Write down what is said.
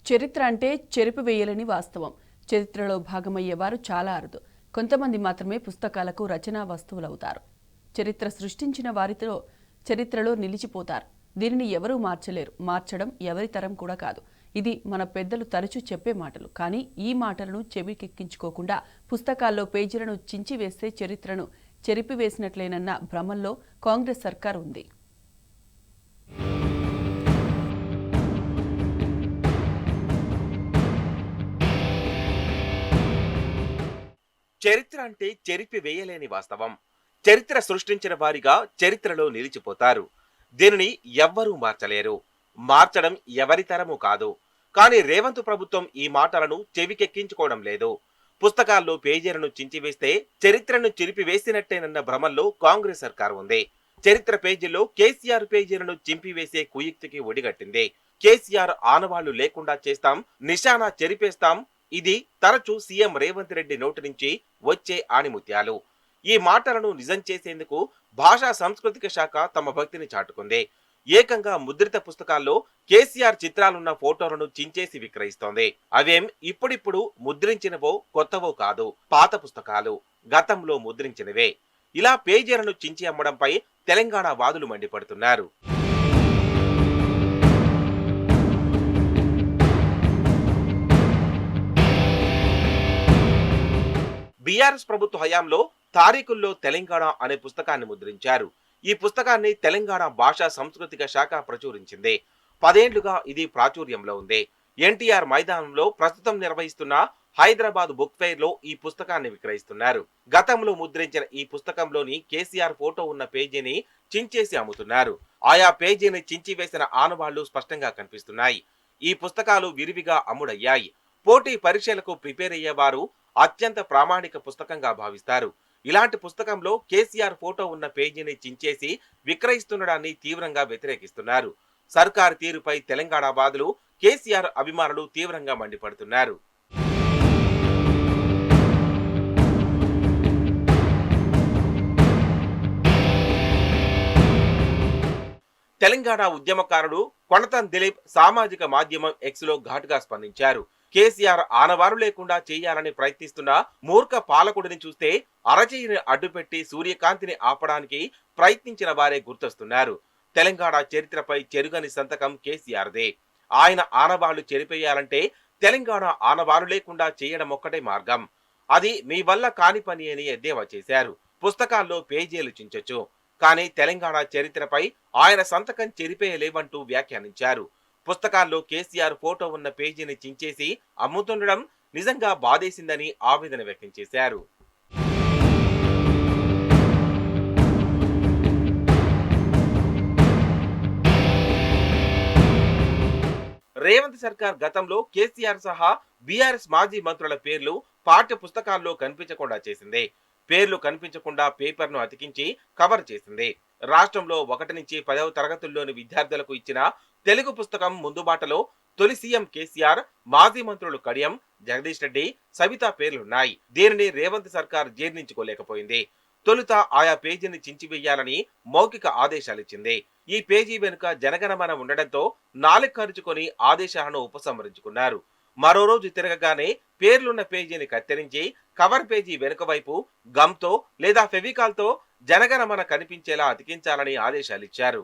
చరిత్ర అంటే చెరిపివేయలేని వాస్తవం. చరిత్రలో భాగమయ్యేవారు చాలా అరుదు. కొంతమంది మాత్రమే పుస్తకాలకు రచనా వస్తువులవుతారు. చరిత్ర సృష్టించిన వారితో చరిత్రలో నిలిచిపోతారు. దీనిని ఎవరూ మార్చలేరు. మార్చడం ఎవరి తరం కూడా కాదు. ఇది మన పెద్దలు తరచూ చెప్పే మాటలు. కానీ ఈ మాటలను చెవికెక్కించుకోకుండా పుస్తకాల్లో పేజీలను చించివేస్తే చరిత్రను చెరిపివేసినట్లేనన్న భ్రమంలో కాంగ్రెస్ సర్కార్ ఉంది. చరిత్ర అంటే చెరిపి వేయలేని వాస్తవం. చరిత్ర సృష్టించిన వారిగా చరిత్రలో నిలిచిపోతారు. దీనిని ఎవ్వరూ మార్చలేరు. మార్చడం ఎవరి తరము కాదు. కానీ రేవంత్ ప్రభుత్వం ఈ మాటలను చెవికెక్కించుకోవడం లేదు. పుస్తకాల్లో పేజీలను చించివేస్తే చరిత్రను చిరిపివేసినట్టేనన్న భ్రమంలో కాంగ్రెస్ సర్కారు ఉంది. చరిత్ర పేజీల్లో కేసీఆర్ పేజీలను చింపివేసే కుయుక్తికి ఒడిగట్టింది. కేసీఆర్ ఆనవాళ్లు లేకుండా చేస్తాం, నిశానా చెరిపేస్తాం, ఇది తరచూ సీఎం రేవంత్ రెడ్డి నోటి నుంచి వచ్చే ఆణిముత్యాలు. ఈ మాటలను నిజం చేసేందుకు భాషా సాంస్కృతిక శాఖ తమ భక్తిని చాటుకుంది. ఏకంగా ముద్రిత పుస్తకాల్లో కేసీఆర్ చిత్రాలున్న ఫోటోలను చించేసి విక్రయిస్తోంది. అవేం ఇప్పుడిప్పుడు ముద్రించినవో కొత్తవో కాదు, పాత పుస్తకాలు, గతంలో ముద్రించినవే. ఇలా పేజీలను చించి అమ్మడంపై తెలంగాణ వాదులు మండిపడుతున్నారు. బీఆర్ఎస్ ప్రభుత్వ హయాంలో తారీఖుల్లో తెలంగాణ అనే పుస్తకాన్ని ముద్రించారు. ఈ పుస్తకాన్ని తెలంగాణ భాషా సాంస్కృతిక శాఖ ప్రచురించింది. 10 ఏళ్లుగా ఇది ప్రాచుర్యంలో ఉంది. ఎన్టీఆర్ మైదానంలో ప్రస్తుతం నిర్వహిస్తున్న హైదరాబాద్ బుక్ ఫెయిర్ లో ఈ పుస్తకాన్ని విక్రయిస్తున్నారు. గతంలో ముద్రించిన ఈ పుస్తకంలోని కేసీఆర్ ఫోటో ఉన్న పేజీని చించేసి అమ్ముతున్నారు. ఆయా పేజీని చించివేసిన ఆనవాళ్లు స్పష్టంగా కనిపిస్తున్నాయి. ఈ పుస్తకాలు విరివిగా అమ్ముడయ్యాయి. పోటీ పరీక్షలకు ప్రిపేర్ అయ్యేవారు అత్యంత ప్రామాణిక పుస్తకంగా భావిస్తారు. ఇలాంటి పుస్తకంలో కేసీఆర్ ఫోటో ఉన్న పేజీని చించేసి విక్రయిస్తుండడాన్ని తీవ్రంగా వ్యతిరేకిస్తున్నారు. సర్కారు తీరుపై తెలంగాణ వాదులు, కేసీఆర్ అభిమానులు తీవ్రంగా మండిపడుతున్నారు. తెలంగాణ ఉద్యమకారుడు కొనతం దిలీప్ సామాజిక మాధ్యమం ఎక్స్ లో ఘాటుగా స్పందించారు. కేసీఆర్ ఆనవారు లేకుండా చేయాలని ప్రయత్నిస్తున్న మూర్ఖ పాలకుడిని చూస్తే అరచేయిని అడ్డుపెట్టి సూర్యకాంతిని ఆపడానికి ప్రయత్నించిన వారే గుర్తొస్తున్నారు. తెలంగాణ చరిత్రపై చెరుగని సంతకం కేసీఆర్దే. ఆయన ఆనవాళ్లు చెరిపేయాలంటే తెలంగాణ ఆనవారు లేకుండా చేయడం ఒక్కటే మార్గం. అది మీ వల్ల కాని పని అని ఎద్దేవా చేశారు. పుస్తకాల్లో పేజీలు చించొచ్చు, కానీ తెలంగాణ చరిత్రపై ఆయన సంతకం చెరిపేయలేవంటూ వ్యాఖ్యానించారు. పుస్తకాల్లో కేసీఆర్ ఫోటో ఉన్న పేజీని చించేసి అమ్ముతుండడం నిజంగా బాధేసిందని ఆవేదన వ్యక్తం చేశారు. రేవంత్ సర్కార్ గతంలో కేసీఆర్ సహా బీఆర్ఎస్ మాజీ మంత్రుల పేర్లు పాఠ్య పుస్తకాల్లో కనిపించకుండా చేసింది. పేర్లు కనిపించకుండా పేపర్ను అతికించి కవర్ చేసింది. రాష్ట్రంలో 1 నుంచి 10వ తరగతుల్లోని విద్యార్థులకు ఇచ్చిన తెలుగు పుస్తకం ముందుబాటలో తొలి సీఎం కేసీఆర్, మాజీ మంత్రులు కడియం, జగదీష్ రెడ్డి, సవితా పేర్లున్నాయి. దీనిని రేవంత్ సర్కార్ జీర్ణించుకోలేకపోయింది. తొలుత ఆయా పేజీని చించివేయాలని మౌఖిక ఆదేశాలిచ్చింది. ఈ పేజీ వెనుక జనగణమన ఉండడంతో నాలుకరుచుకొని ఆదేశాలను ఉపసంహరించుకున్నారు. మరో రోజు తిరగగానే పేర్లున్న పేజీని కత్తిరించి కవర్ పేజీ వెనుక వైపు గమ్తో లేదా ఫెవికాల్తో జనగణమన కనిపించేలా అతికించాలని ఆదేశాలిచ్చారు.